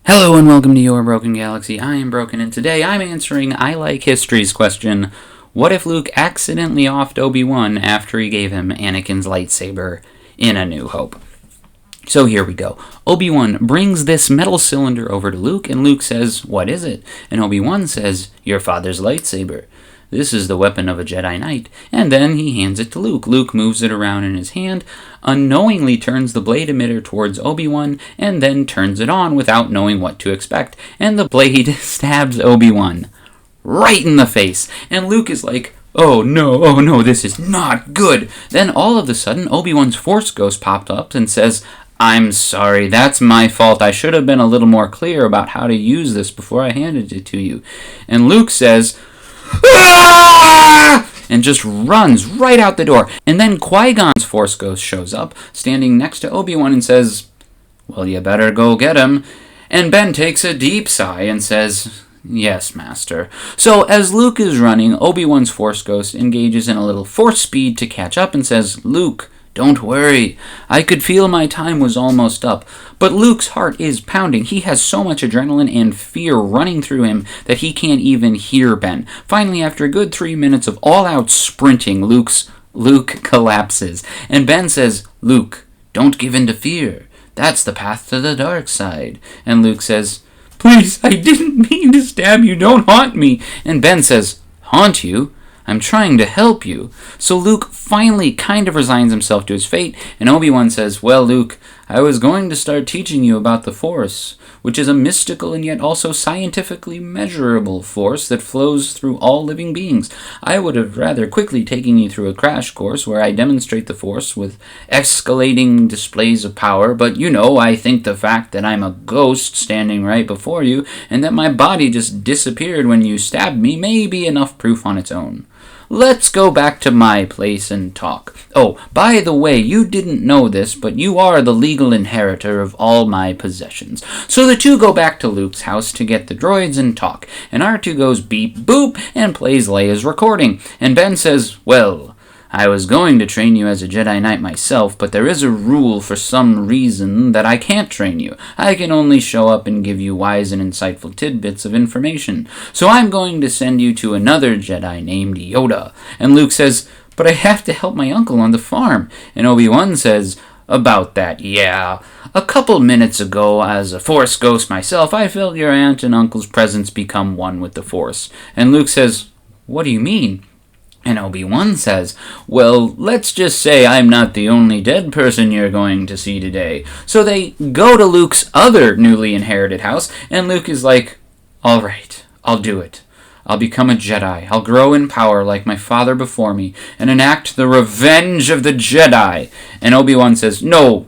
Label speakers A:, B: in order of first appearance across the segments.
A: Hello and welcome to Your Broken Galaxy. I am Broken, and today I'm answering I Like History's question, what if Luke accidentally offed Obi-Wan after he gave him Anakin's lightsaber in A New Hope? So here we go. Obi-Wan brings this metal cylinder over to Luke, and Luke says, "What is it?" And Obi-Wan says, "Your father's lightsaber. This is the weapon of a Jedi Knight." And then he hands it to Luke. Luke moves it around in his hand, unknowingly turns the blade emitter towards Obi-Wan, and then turns it on without knowing what to expect. And the blade stabs Obi-Wan right in the face. And Luke is like, oh no, this is not good. Then all of a sudden, Obi-Wan's Force Ghost popped up and says, "I'm sorry, that's my fault. I should have been a little more clear about how to use this before I handed it to you." And Luke says, "Ah!" and just runs right out the door. And then Qui-Gon's Force Ghost shows up, standing next to Obi-Wan and says, "Well, you better go get him." And Ben takes a deep sigh and says, "Yes, Master." So as Luke is running, Obi-Wan's Force Ghost engages in a little force speed to catch up and says, "Luke, don't worry. I could feel my time was almost up." But Luke's heart is pounding. He has so much adrenaline and fear running through him that he can't even hear Ben. Finally, after a good 3 minutes of all-out sprinting, Luke collapses. And Ben says, "Luke, don't give in to fear. That's the path to the dark side." And Luke says, "Please, I didn't mean to stab you. Don't haunt me." And Ben says, "Haunt you? I'm trying to help you." So Luke finally kind of resigns himself to his fate, and Obi-Wan says, "Well, Luke, I was going to start teaching you about the Force, which is a mystical and yet also scientifically measurable force that flows through all living beings. I would have rather quickly taken you through a crash course where I demonstrate the Force with escalating displays of power, but I think the fact that I'm a ghost standing right before you and that my body just disappeared when you stabbed me may be enough proof on its own. Let's go back to my place and talk. Oh, by the way, you didn't know this, but you are the legal inheritor of all my possessions." So the two go back to Luke's house to get the droids and talk. And R2 goes beep boop and plays Leia's recording. And Ben says, "Well, I was going to train you as a Jedi Knight myself, but there is a rule for some reason that I can't train you. I can only show up and give you wise and insightful tidbits of information. So I'm going to send you to another Jedi named Yoda." And Luke says, "But I have to help my uncle on the farm." And Obi-Wan says, "About that, yeah. A couple minutes ago, as a Force Ghost myself, I felt your aunt and uncle's presence become one with the Force." And Luke says, "What do you mean?" And Obi-Wan says, "Well, let's just say I'm not the only dead person you're going to see today." So they go to Luke's other newly inherited house, and Luke is like, "All right, I'll do it. I'll become a Jedi. I'll grow in power like my father before me, and enact the revenge of the Jedi." And Obi-Wan says, No,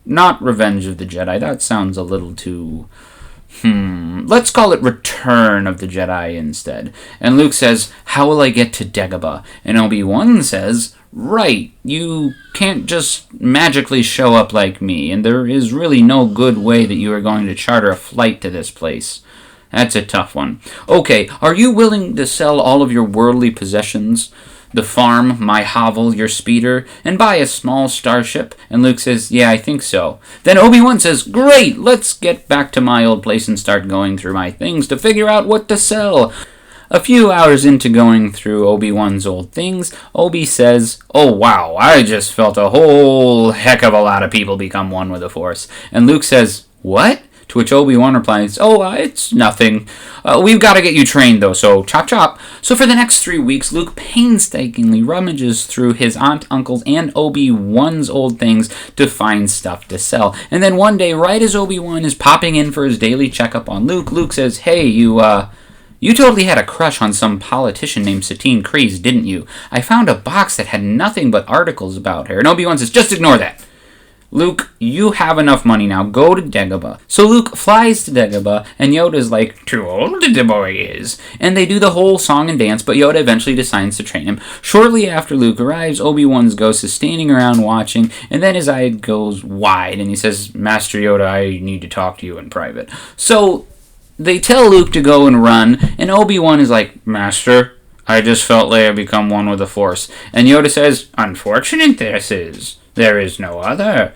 A: not revenge of the Jedi. That sounds a little too... let's call it Return of the Jedi instead. And Luke says, "How will I get to Dagobah?" And Obi-Wan says, "Right, you can't just magically show up like me, and there is really no good way that you are going to charter a flight to this place. That's a tough one. Okay, are you willing to sell all of your worldly possessions? The farm, my hovel, your speeder, and buy a small starship?" And Luke says, "Yeah, I think so." Then Obi-Wan says, "Great, let's get back to my old place and start going through my things to figure out what to sell." A few hours into going through Obi-Wan's old things, Obi says, "Oh wow, I just felt a whole heck of a lot of people become one with the Force." And Luke says, "What?" To which Obi-Wan replies, it's nothing. We've got to get you trained, though, so chop chop." So for the next 3 weeks, Luke painstakingly rummages through his aunt, uncles, and Obi-Wan's old things to find stuff to sell. And then one day, right as Obi-Wan is popping in for his daily checkup on Luke, Luke says, "Hey, you totally had a crush on some politician named Satine Kryze, didn't you? I found a box that had nothing but articles about her." And Obi-Wan says, "Just ignore that. Luke, you have enough money now. Go to Dagobah." So Luke flies to Dagobah, and Yoda's like, "Too old the boy is." And they do the whole song and dance, but Yoda eventually decides to train him. Shortly after Luke arrives, Obi-Wan's ghost is standing around watching, and then his eye goes wide, and he says, "Master Yoda, I need to talk to you in private." So they tell Luke to go and run, and Obi-Wan is like, "Master, I just felt Leia become one with the Force." And Yoda says, "Unfortunate this is. There is no other."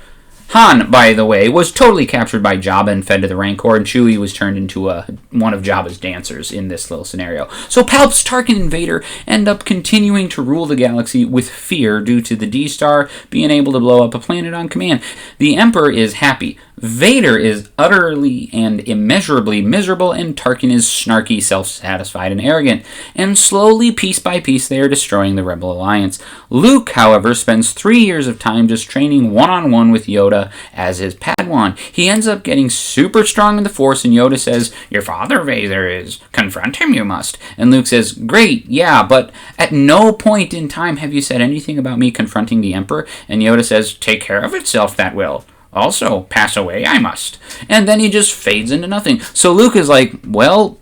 A: Han, by the way, was totally captured by Jabba and fed to the Rancor, and Chewie was turned into one of Jabba's dancers in this little scenario. So Palps, Tarkin, and Vader end up continuing to rule the galaxy with fear due to the D-Star being able to blow up a planet on command. The Emperor is happy. Vader is utterly and immeasurably miserable, and Tarkin is snarky, self-satisfied, and arrogant. And slowly, piece by piece, they are destroying the Rebel Alliance. Luke, however, spends 3 years of time just training one-on-one with Yoda as his Padawan. He ends up getting super strong in the Force, and Yoda says, "Your father, Vader, is. Confront him, you must." And Luke says, "Great, yeah, but at no point in time have you said anything about me confronting the Emperor." And Yoda says, "Take care of itself, that will. Also, pass away I must." And then he just fades into nothing. So Luke is like, well,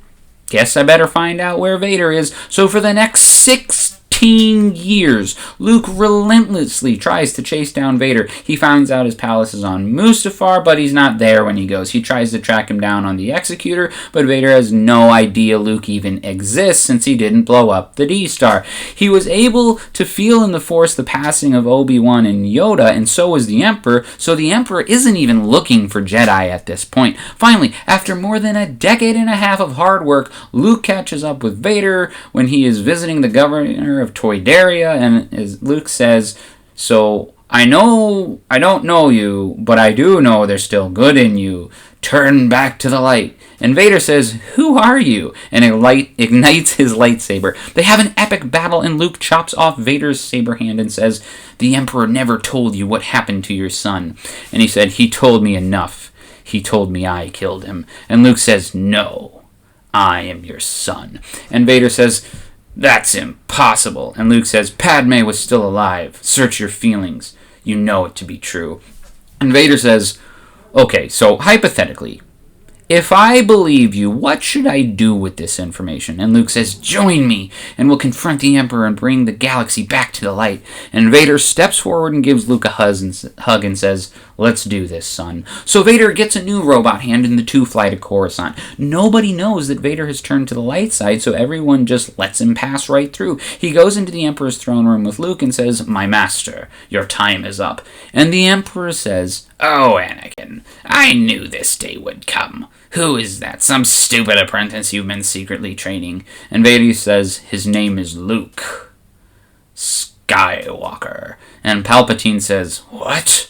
A: guess I better find out where Vader is. So for the next 16 years, Luke relentlessly tries to chase down Vader. He finds out his palace is on Mustafar, but he's not there when he goes. He tries to track him down on the Executor, but Vader has no idea Luke even exists since he didn't blow up the D-Star. He was able to feel in the Force the passing of Obi-Wan and Yoda, and so was the Emperor, so the Emperor isn't even looking for Jedi at this point. Finally, after more than a decade and a half of hard work, Luke catches up with Vader when he is visiting the governor of Toydaria, and as Luke says, "So I don't know you, but I do know there's still good in you. Turn back to the light." And Vader says, "Who are you?" and ignites his lightsaber. They have an epic battle, and Luke chops off Vader's saber hand and says, "The Emperor never told you what happened to your son." And he said, "He told me enough. He told me I killed him." And Luke says, "No, I am your son." And Vader says, "That's impossible." And Luke says, "Padme was still alive. Search your feelings. You know it to be true." And Vader says, "Okay, so hypothetically, if I believe you, what should I do with this information?" And Luke says, "Join me, and we'll confront the Emperor and bring the galaxy back to the light." And Vader steps forward and gives Luke a hug and says, "Let's do this, son." So Vader gets a new robot hand, and the two fly to Coruscant. Nobody knows that Vader has turned to the light side, so everyone just lets him pass right through. He goes into the Emperor's throne room with Luke and says, "My master, your time is up." And the Emperor says, "Oh, Anakin, I knew this day would come. Who is that? Some stupid apprentice you've been secretly training?" And Vader says, "His name is Luke Skywalker." And Palpatine says, "What?"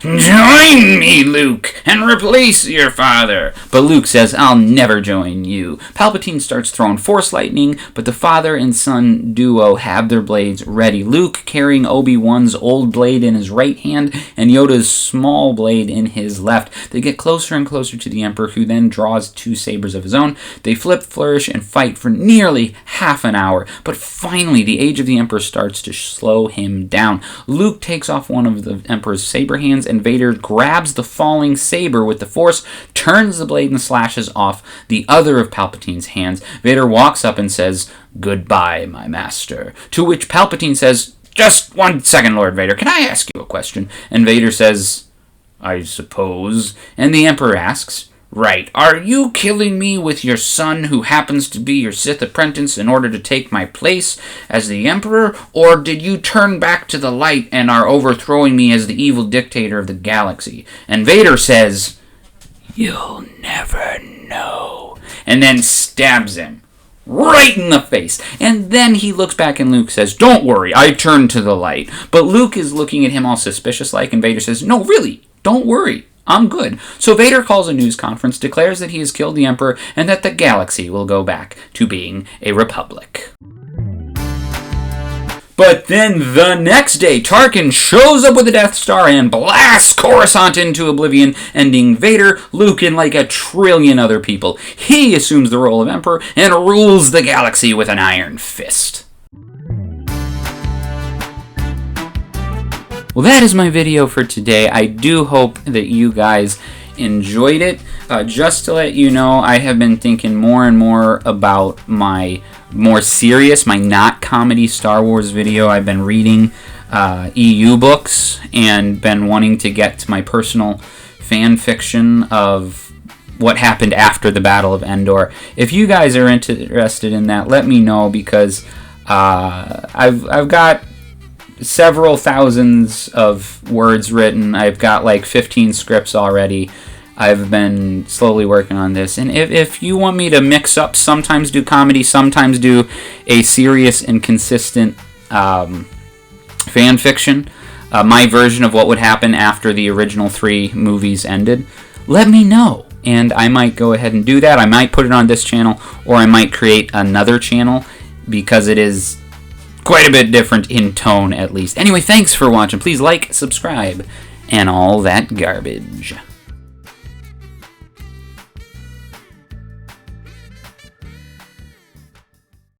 A: "Join me, Luke, and replace your father." But Luke says, "I'll never join you." Palpatine starts throwing Force lightning, but the father and son duo have their blades ready. Luke carrying Obi-Wan's old blade in his right hand and Yoda's small blade in his left. They get closer and closer to the Emperor, who then draws two sabers of his own. They flip, flourish, and fight for nearly half an hour. But finally, the age of the Emperor starts to slow him down. Luke takes off one of the Emperor's saber hands, and Vader grabs the falling saber with the Force, turns the blade, and slashes off the other of Palpatine's hands. Vader walks up and says, "Goodbye, my master." To which Palpatine says, "Just 1 second, Lord Vader. Can I ask you a question?" And Vader says, "I suppose." And the Emperor asks, "Right, are you killing me with your son, who happens to be your Sith apprentice, in order to take my place as the Emperor? Or did you turn back to the light and are overthrowing me as the evil dictator of the galaxy?" And Vader says, "You'll never know," and then stabs him right in the face. And then he looks back and Luke says, "Don't worry, I turned to the light." But Luke is looking at him all suspicious-like, and Vader says, "No, really, don't worry. I'm good." So Vader calls a news conference, declares that he has killed the Emperor, and that the galaxy will go back to being a republic. But then the next day, Tarkin shows up with the Death Star and blasts Coruscant into oblivion, ending Vader, Luke, and like a trillion other people. He assumes the role of Emperor and rules the galaxy with an iron fist. Well, that is my video for today. I do hope that you guys enjoyed it. Just to let you know, I have been thinking more and more about my more serious, my not comedy Star Wars video. I've been reading EU books and been wanting to get to my personal fan fiction of what happened after the Battle of Endor. If you guys are interested in that, let me know, because I've got several thousands of words written. I've got like 15 scripts already. I've been slowly working on this. And if you want me to mix up, sometimes do comedy, sometimes do a serious and consistent fan fiction, my version of what would happen after the original 3 movies ended, let me know. And I might go ahead and do that. I might put it on this channel, or I might create another channel, because it is quite a bit different in tone, at least. Anyway, thanks for watching. Please like, subscribe, and all that garbage.